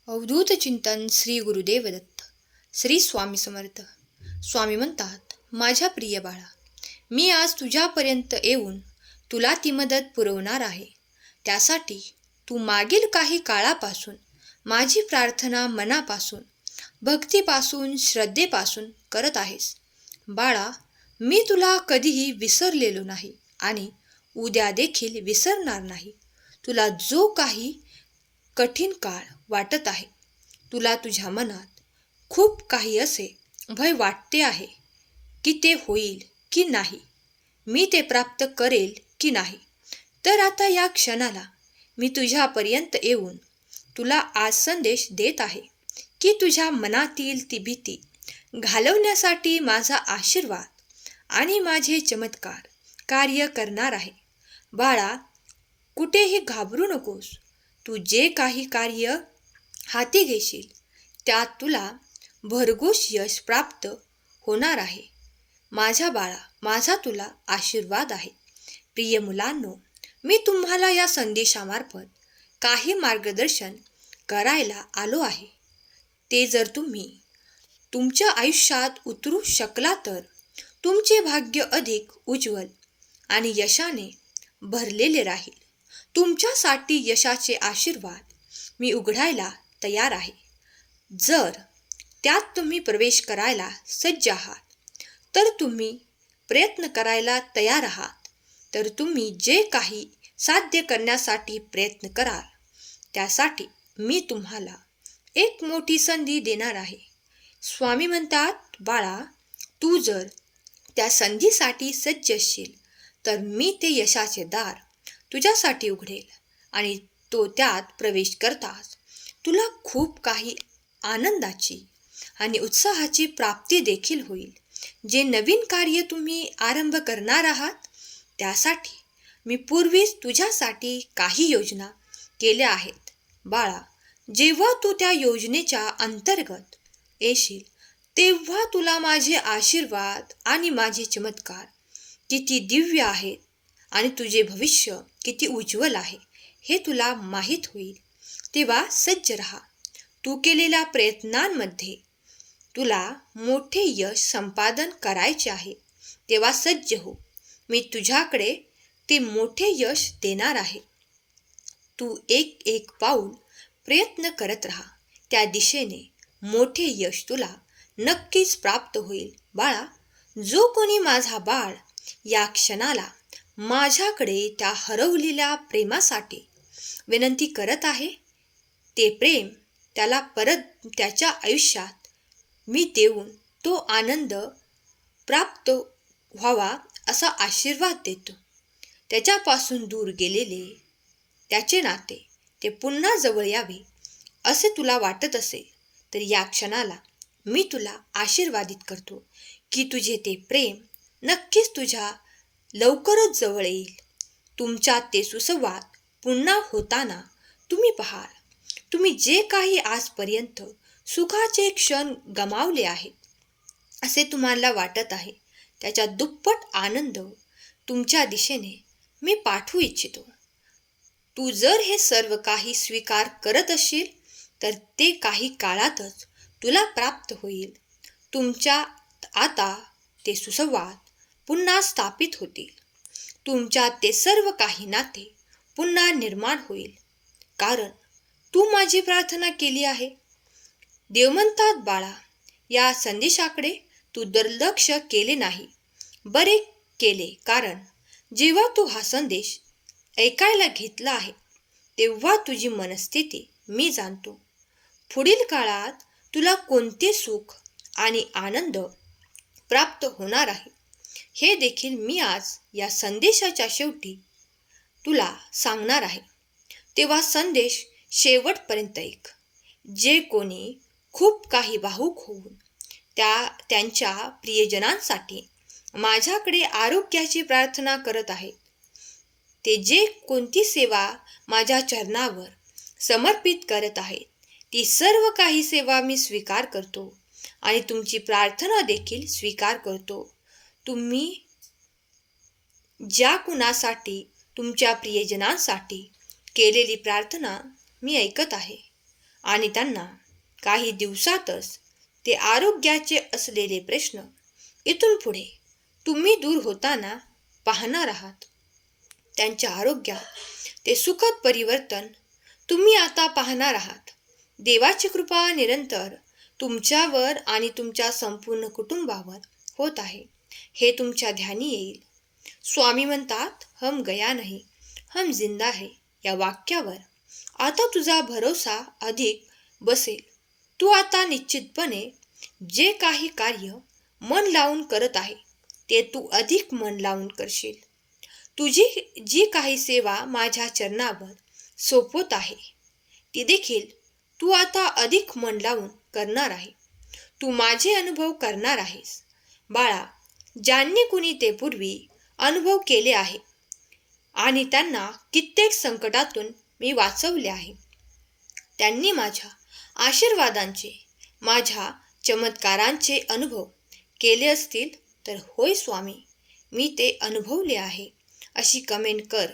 अवधूत चिंतन श्री गुरुदेव दत्त. श्री स्वामी समर्थ. स्वामी म्हणतात, माझ्या प्रिय बाळा, मी आज तुझ्यापर्यंत येऊन तुला ती मदत पुरवणार आहे. त्यासाठी तू मागील काही काळापासून माझी प्रार्थना मनापासून, भक्तीपासून, श्रद्धेपासून करत आहेस. बाळा, मी तुला कधीही विसरलेलो नाही आणि उद्या देखील विसरणार नाही. तुला जो काही कठीण काळ वाटत आहे, तुला तुझ्या मनात खूप काही असे भय वाटते आहे की ते होईल की नाही, मी ते प्राप्त करेल की नाही. तर आता या क्षणाला मी तुझ्यापर्यंत येऊन तुला आज संदेश देत आहे की तुझ्या मनातील ती भीती घालवण्यासाठी माझा आशीर्वाद आणि माझे चमत्कार कार्य करणार आहे. बाळा, कुठेही घाबरू नकोस. तू जे काही कार्य हाती घेशील त्यात तुला भरघोस यश प्राप्त होणार आहे. माझ्या बाळा, माझा तुला आशीर्वाद आहे. प्रिय मुलांनो, मी तुम्हाला या संदेशामार्फत काही मार्गदर्शन करायला आलो आहे. ते जर तुम्ही तुमच्या आयुष्यात उतरू शकला तर तुमचे भाग्य अधिक उज्ज्वल आणि यशाने भरलेले राहील. तुमच्यासाठी यशाचे आशीर्वाद मी उघडायला तयार आहे. जर त्यात तुम्ही प्रवेश करायला सज्ज आहात, तर तुम्ही प्रयत्न करायला तयार आहात, तर तुम्ही जे काही साध्य करण्यासाठी प्रयत्न कराल त्यासाठी मी तुम्हाला एक मोठी संधी देणार आहे. स्वामी म्हणतात, बाळा, तू जर त्या संधीसाठी सज्ज असशील तर मी ते यशाचे दार तुझ्यासाठी उघडेल आणि तो त्यात प्रवेश करताच तुला खूप काही आनंदाची आणि उत्साहाची प्राप्ती देखील होईल. जे नवीन कार्य तुम्ही आरंभ करणार आहात त्यासाठी मी पूर्वीच तुझ्यासाठी काही योजना केल्या आहेत. बाळा, जेव्हा तू त्या योजनेच्या अंतर्गत येशील तेव्हा तुला माझे आशीर्वाद आणि माझे चमत्कार किती दिव्य आहेत आणि तुझे भविष्य किती उज्ज्वल आहे हे तुला माहीत होईल. तेव्हा सज्ज रहा. तू केलेल्या प्रयत्नांमध्ये तुला मोठे यश संपादन करायचे आहे, तेव्हा सज्ज हो. मी तुझ्याकडे ते मोठे यश देणार आहे. तू एक एक पाऊल प्रयत्न करत राहा. त्या दिशेने मोठे यश तुला नक्कीच प्राप्त होईल. बाळा, जो कोणी माझा बाळ या क्षणाला माझ्याकडे त्या हरवलेल्या प्रेमासाठी विनंती करत आहे, ते प्रेम त्याला परत त्याच्या आयुष्यात मी देऊन तो आनंद प्राप्त व्हावा असा आशीर्वाद देतो. त्याच्यापासून दूर गेलेले त्याचे नाते ते पुन्हा जवळ यावे असे तुला वाटत असेल तर या क्षणाला मी तुला आशीर्वादित करतो की तुझे ते प्रेम नक्कीच तुझ्या लवकरच जवळ येईल. तुमच्यात ते सुसंवाद पुन्हा होताना तुम्ही पाहाल. तुम्ही जे काही आजपर्यंत सुखाचे क्षण गमावले आहेत असे तुम्हाला वाटत आहे, त्याच्या दुप्पट आनंद तुमच्या दिशेने मी पाठवू इच्छितो. तू जर हे सर्व काही स्वीकार करत असशील तर ते काही काळातच तुला प्राप्त होईल. तुमच्यात आता ते सुसंवाद पुन्हा स्थापित होतील. तुमच्यात ते सर्व काही नाते पुन्हा निर्माण होईल, कारण तू माझी प्रार्थना केली आहे. देव म्हणतात, बाळा, या संदेशाकडे तू दुर्लक्ष केले नाही, बरे केले, कारण जेव्हा तू हा संदेश ऐकायला घेतला आहे तेव्हा तुझी मनस्थिती मी जाणतो. पुढील काळात तुला कोणते सुख आणि आनंद प्राप्त होणार आहे हे देखील मी आज या संदेशाच्या शेवटी तुला सांगणार आहे. तेव्हा संदेश शेवटपर्यंत ऐक. जे कोणी खूप काही भावूक होऊन त्यांच्या प्रियजनांसाठी माझ्याकडे आरोग्याची प्रार्थना करत आहेत, ते जे कोणती सेवा माझ्या चरणावर समर्पित करत आहेत, ती सर्व काही सेवा मी स्वीकार करतो आणि तुमची प्रार्थना देखील स्वीकार करतो. तुम्ही ज्या कुणासाठी तुमच्या प्रियजनांसाठी केलेली प्रार्थना मी ऐकत आहे आणि त्यांना काही दिवसातच ते आरोग्याचे असलेले प्रश्न इथून पुढे तुम्ही दूर होताना पाहणार आहात. त्यांच्या आरोग्यात ते सुखद परिवर्तन तुम्ही आता पाहणार आहात. देवाची कृपा निरंतर तुमच्यावर आणि तुमच्या संपूर्ण कुटुंबावर होत आहे हे तुमच्या ध्यानी येईल. स्वामी म्हणतात, हम गया नहीं, हम जिंदा है या वाक्यावर आता तुझा भरोसा अधिक बसेल. तू आता निश्चितपणे जे काही कार्य मन लावून करत आहे ते तू अधिक मन लावून करशील. तुझी जी काही सेवा माझ्या चरणावर सोपवत आहे ती देखील तू आता अधिक मन लावून करणार आहे. तू माझे अनुभव करणार आहेस. बाळा, ज्यांनी कुणी ते पूर्वी अनुभव केले आहे आणि त्यांना कित्येक संकटातून मी वाचवले आहे, त्यांनी माझ्या आशीर्वादांचे, माझ्या चमत्कारांचे अनुभव केले असतील तर होय स्वामी, मी ते अनुभवले आहे अशी कमेंट कर.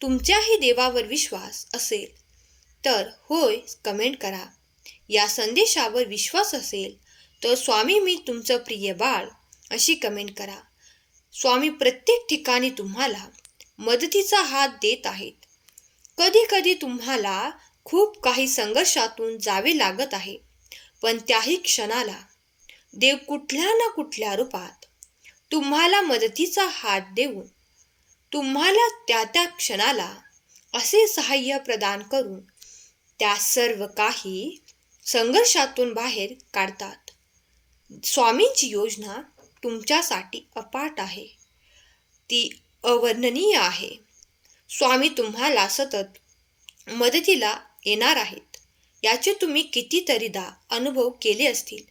तुमच्याही देवावर विश्वास असेल तर होय कमेंट करा. या संदेशावर विश्वास असेल तर स्वामी मी तुमचं प्रिय बाळ अशी कमेंट करा. स्वामी प्रत्येक ठिकाणी तुम्हाला मदतीचा हात देत आहेत. कधी कधी तुम्हाला खूप काही संघर्षातून जावे लागत आहे, पण त्याही क्षणाला देव कुठल्या ना कुठल्या रूपात तुम्हाला मदतीचा हात देऊन तुम्हाला त्या क्षणाला असे सहाय्य प्रदान करून त्या सर्व काही संघर्षातून बाहेर काढतात. स्वामींची योजना तुमच्यासाठी अफाट आहे, ती अवर्णनीय आहे. स्वामी तुम्हाला सतत मदतीला येणार आहेत याचे तुम्ही कितीतरीदा अनुभव केले असतील.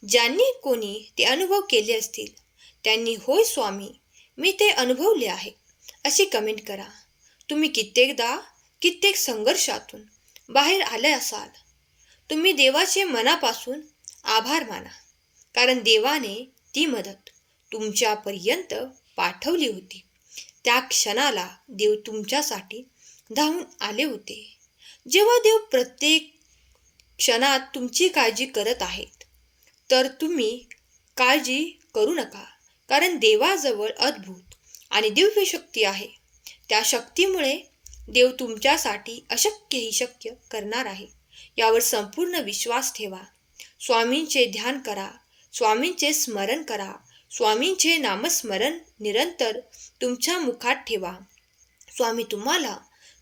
ज्यांनी कोणी ते अनुभव केले असतील त्यांनी होय स्वामी मी ते अनुभवले आहे अशी कमेंट करा. तुम्ही कित्येक संघर्षातून बाहेर आले असाल. तुम्ही देवाचे मनापासून आभार माना, कारण देवाने ती मदत तुमच्यापर्यंत पाठवली होती. त्या क्षणाला देव तुमच्यासाठी धावून आले होते. जेव्हा देव प्रत्येक क्षणात तुमची काळजी करत आहेत तर तुम्ही काळजी करू नका, कारण देवाजवळ अद्भुत आणि दिव्य शक्ती आहे. त्या शक्तीमुळे देव तुमच्यासाठी अशक्यही शक्य करणार आहे यावर संपूर्ण विश्वास ठेवा. स्वामींचे ध्यान करा, स्वामींचे स्मरण करा, स्वामींचे नामस्मरण निरंतर तुमच्या मुखात ठेवा. स्वामी तुम्हाला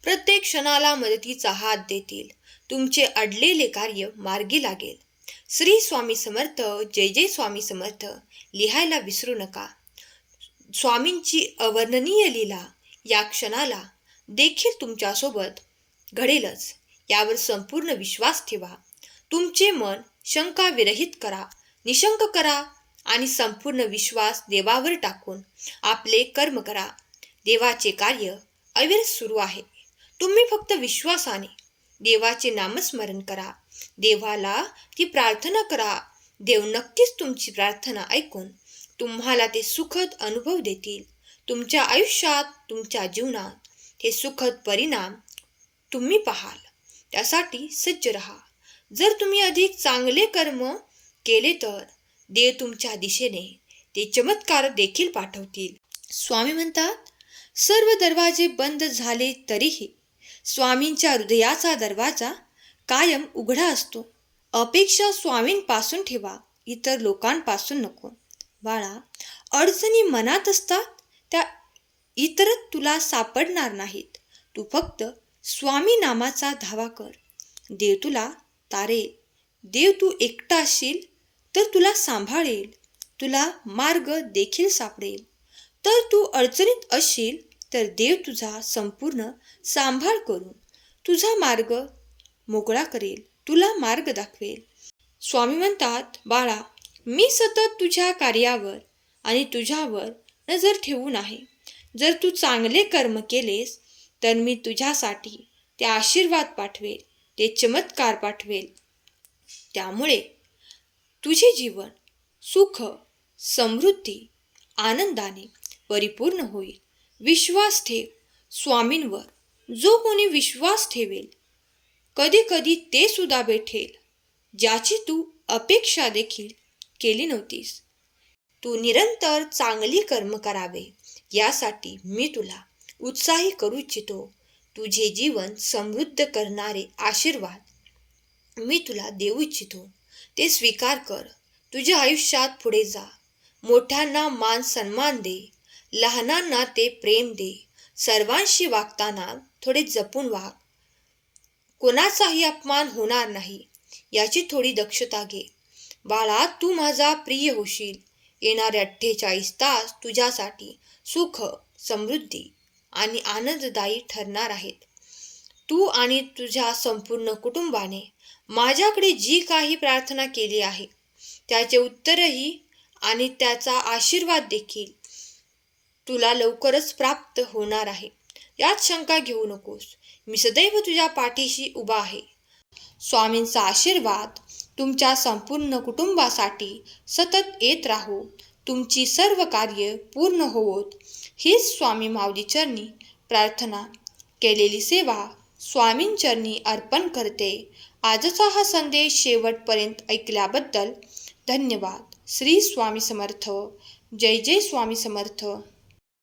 प्रत्येक क्षणाला मदतीचा हात देतील. तुमचे अडलेले कार्य मार्गी लागेल. श्री स्वामी समर्थ. जय जय स्वामी समर्थ लिहायला विसरू नका. स्वामींची अवर्णनीय लीला या क्षणाला देखील तुमच्यासोबत घडेलच यावर संपूर्ण विश्वास ठेवा. तुमचे मन शंका विरहित करा, निशंक करा आणि संपूर्ण विश्वास देवावर टाकून आपले कर्म करा. देवाचे कार्य अविरत सुरू आहे. तुम्ही फक्त विश्वासाने देवाचे नामस्मरण करा, देवाला ती प्रार्थना करा. देव नक्कीच तुमची प्रार्थना ऐकून तुम्हाला ते सुखद अनुभव देतील. तुमच्या आयुष्यात, तुमच्या जीवनात हे सुखद परिणाम तुम्ही पाहाल. त्यासाठी सज्ज रहा. जर तुम्ही अधिक चांगले कर्म केले तर देव तुमच्या दिशेने ते चमत्कार देखील पाठवतील. स्वामी म्हणतात, सर्व दरवाजे बंद झाले तरीही स्वामींच्या हृदयाचा दरवाजा कायम उघडा असतो. अपेक्षा स्वामींपासून ठेवा, इतर लोकांपासून नको. बाळा, अडचणी मनात असतात त्या इतरत तुला सापडणार नाहीत. तू फक्त स्वामी नामाचा धावा कर. देव तुला तारेल. देव तू एकटा असशील तर तुला सांभाळेल. तुला मार्ग देखील सापडेल. तर तू अडचणीत असशील तर देव तुझा संपूर्ण सांभाळ करून तुझा मार्ग मोकळा करेल, तुला मार्ग दाखवेल. स्वामी म्हणतात, बाळा, मी सतत तुझ्या कार्यावर आणि तुझ्यावर नजर ठेवून आहे. जर तू चांगले कर्म केलेस तर मी तुझ्यासाठी ते आशीर्वाद पाठवेल, ते चमत्कार पाठवेल. त्यामुळे तुझे जीवन सुख, समृद्धी, आनंदाने परिपूर्ण होईल. विश्वास ठेव स्वामींवर. जो कोणी विश्वास ठेवेल कधी कधी ते सुद्धा भेटेल ज्याची तू अपेक्षा देखील केली नव्हतीस. तू निरंतर चांगली कर्म करावे यासाठी मी तुला उत्साही करू इच्छितो. तुझे जीवन समृद्ध करणारे आशीर्वाद मी तुला देऊ इच्छितो. ते स्वीकार कर. तुझ्या आयुष्यात पुढे जा. मोठ्यांना मान सन्मान दे. लहानांना ते प्रेम दे. सर्वांशी वागताना थोडे जपून वाग. कोणाचाही अपमान होणार नाही याची थोडी दक्षता घे. बाळा, तू माझा प्रिय होशील. येणारे 48 तास तुझ्यासाठी सुख, समृद्धी आणि आनंददायी ठरणार आहेत. तू आणि तुझ्या संपूर्ण कुटुंबाने माझ्याकडे जी काही प्रार्थना केली आहे त्याचे उत्तरही आणि त्याचा आशीर्वाद देखील तुला लवकरच प्राप्त होणार आहे. यात शंका घेऊ नकोस. मी सदैव तुझ्या पाठीशी उभा आहे. स्वामींचा आशीर्वाद तुमच्या संपूर्ण कुटुंबासाठी सतत येत राहो. तुमची सर्व कार्य पूर्ण होवोत हीच स्वामी माऊली चरणी प्रार्थना. केलेली सेवा स्वामींचरणी अर्पण करते. आजचा हा संदेश शेवटपर्यंत ऐकल्याबद्दल धन्यवाद. श्री स्वामी समर्थ. जय जय स्वामी समर्थ.